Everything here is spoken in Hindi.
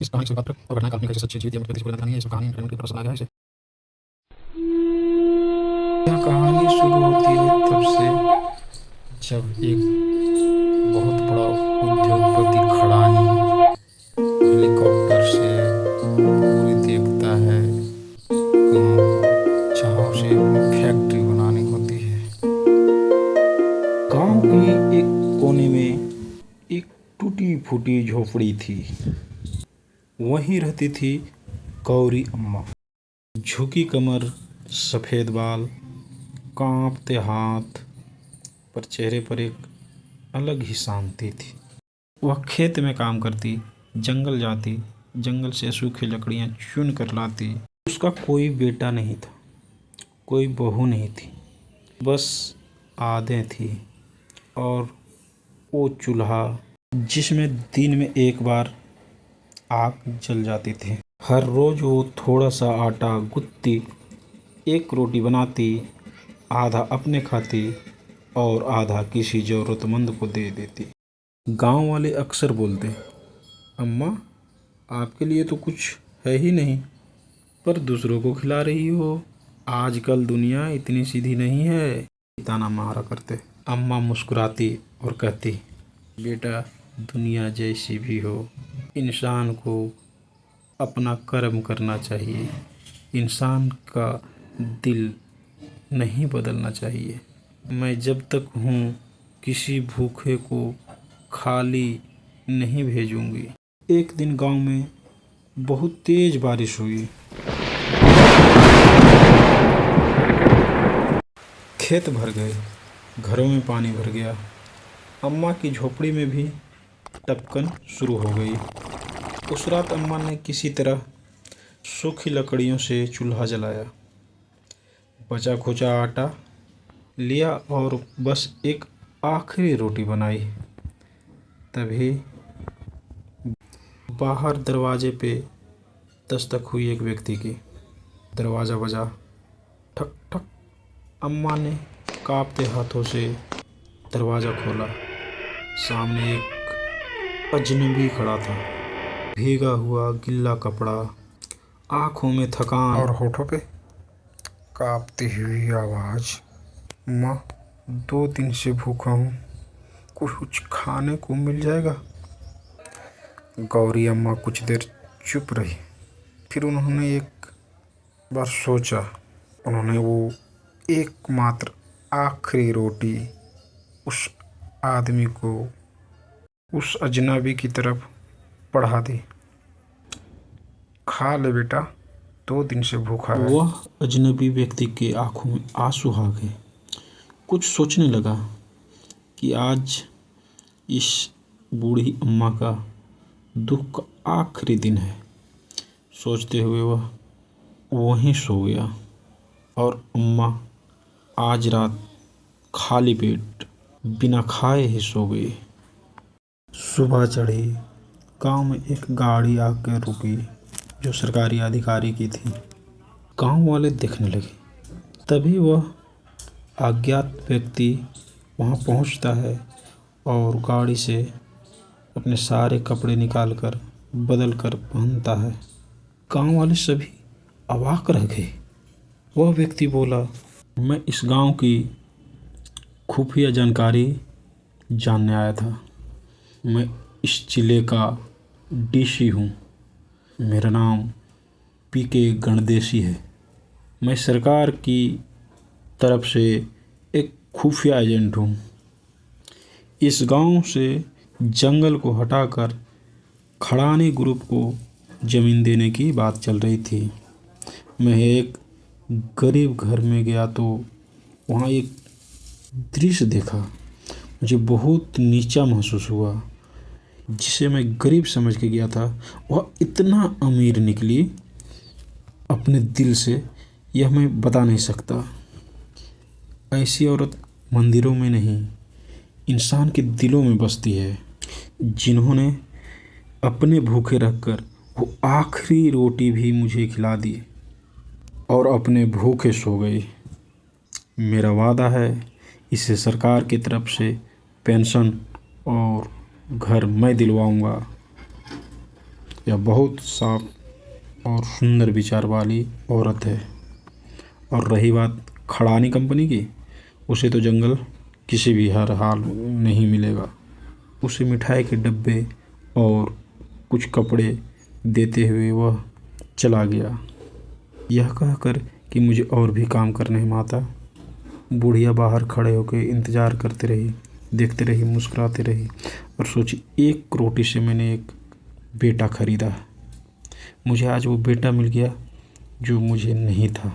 इस कहानी से पात्र और घटनाएं काल्पनिक है, सच्ची जीवित या मुझे किसी कहानी है। इस कहानी इंटरनेट की तरफ से लाया गया है इसे। यह कहानी शुरू होती है तब से जब एक बहुत बड़ा उद्योगपति खड़ानी हेलीकॉप्टर से पूरी देखता है गांव को, जहां उसे अपनी फैक्ट्री बनानी होती है। गांव के एक कोने में एक टूटी फूटी झोपड़ी थी। वहीं रहती थी गौरी अम्मा। झुकी कमर, सफ़ेद बाल, कांपते हाथ, पर चेहरे पर एक अलग ही शांति थी। वह खेत में काम करती, जंगल जाती, जंगल से सूखी लकड़ियां चुन कर लाती। उसका कोई बेटा नहीं था, कोई बहू नहीं थी, बस आदें थी और वो चूल्हा जिसमें दिन में एक बार आग जल जाती थी। हर रोज वो थोड़ा सा आटा गूंथती, एक रोटी बनाती, आधा अपने खाती और आधा किसी ज़रूरतमंद को दे देती। गांव वाले अक्सर बोलते, अम्मा आपके लिए तो कुछ है ही नहीं, पर दूसरों को खिला रही हो। आजकल दुनिया इतनी सीधी नहीं है, ताना मारा करते। अम्मा मुस्कुराती और कहती, बेटा दुनिया जैसी भी हो, इंसान को अपना कर्म करना चाहिए। इंसान का दिल नहीं बदलना चाहिए। मैं जब तक हूँ किसी भूखे को खाली नहीं भेजूंगी। एक दिन गांव में बहुत तेज बारिश हुई। खेत भर गए, घरों में पानी भर गया। अम्मा की झोपड़ी में भी टपकन शुरू हो गई। उस रात अम्मा ने किसी तरह सूखी लकड़ियों से चूल्हा जलाया, बचा खुचा आटा लिया और बस एक आखिरी रोटी बनाई। तभी बाहर दरवाजे पे दस्तक हुई एक व्यक्ति की। दरवाज़ा बजा, ठक ठक। अम्मा ने कांपते हाथों से दरवाज़ा खोला। सामने एक अजनबी खड़ा था, भीगा हुआ गिल्ला कपड़ा, आँखों में थकान और होठों पे कांपती हुई आवाज़। माँ 2 दिन से भूखा हूँ, कुछ खाने को मिल जाएगा? गौरी अम्मा कुछ देर चुप रही, फिर उन्होंने एक बार सोचा। उन्होंने वो एकमात्र आखिरी रोटी उस आदमी को, उस अजनबी की तरफ बढ़ा दी। खा ले बेटा, 2 दिन से भूखा है। वह अजनबी व्यक्ति के आंखों में आंसू आ गए। कुछ सोचने लगा कि आज इस बूढ़ी अम्मा का दुख का आखिरी दिन है। सोचते हुए वह वहीं सो गया और अम्मा आज रात खाली पेट बिना खाए ही सो गई। सुबह चढ़ी, गांव में एक गाड़ी आकर रुकी जो सरकारी अधिकारी की थी। गांव वाले देखने लगे। तभी वह अज्ञात व्यक्ति वहां पहुंचता है और गाड़ी से अपने सारे कपड़े निकालकर बदल कर पहनता है। गांव वाले सभी अवाक रह गए। वह व्यक्ति बोला, मैं इस गांव की खुफिया जानकारी जानने आया था। मैं इस जिले का डीसी हूँ। मेरा नाम पीके गणदेशी है। मैं सरकार की तरफ से एक खुफिया एजेंट हूँ। इस गांव से जंगल को हटाकर खड़ानी ग्रुप को ज़मीन देने की बात चल रही थी। मैं एक गरीब घर में गया तो वहाँ एक दृश्य देखा। मुझे बहुत नीचा महसूस हुआ। जिसे मैं गरीब समझ के गया था वह इतना अमीर निकली, अपने दिल से यह मैं बता नहीं सकता। ऐसी औरत मंदिरों में नहीं, इंसान के दिलों में बसती है, जिन्होंने अपने भूखे रखकर वो आखिरी रोटी भी मुझे खिला दी और अपने भूखे सो गई। मेरा वादा है, इसे सरकार की तरफ से पेंशन और घर मैं दिलवाऊंगा। यह बहुत साफ और सुंदर विचार वाली औरत है। और रही बात खड़ानी कंपनी की, उसे तो जंगल किसी भी हर हाल नहीं मिलेगा। उसे मिठाई के डब्बे और कुछ कपड़े देते हुए वह चला गया। यह कहकर कि मुझे और भी काम करने हैं माता। बुढ़िया बाहर खड़े होकर इंतज़ार करते रही, देखते रही, मुस्कुराती रही और सोची, 1 रोटी से मैंने एक बेटा खरीदा। मुझे आज वो बेटा मिल गया जो मुझे नहीं था।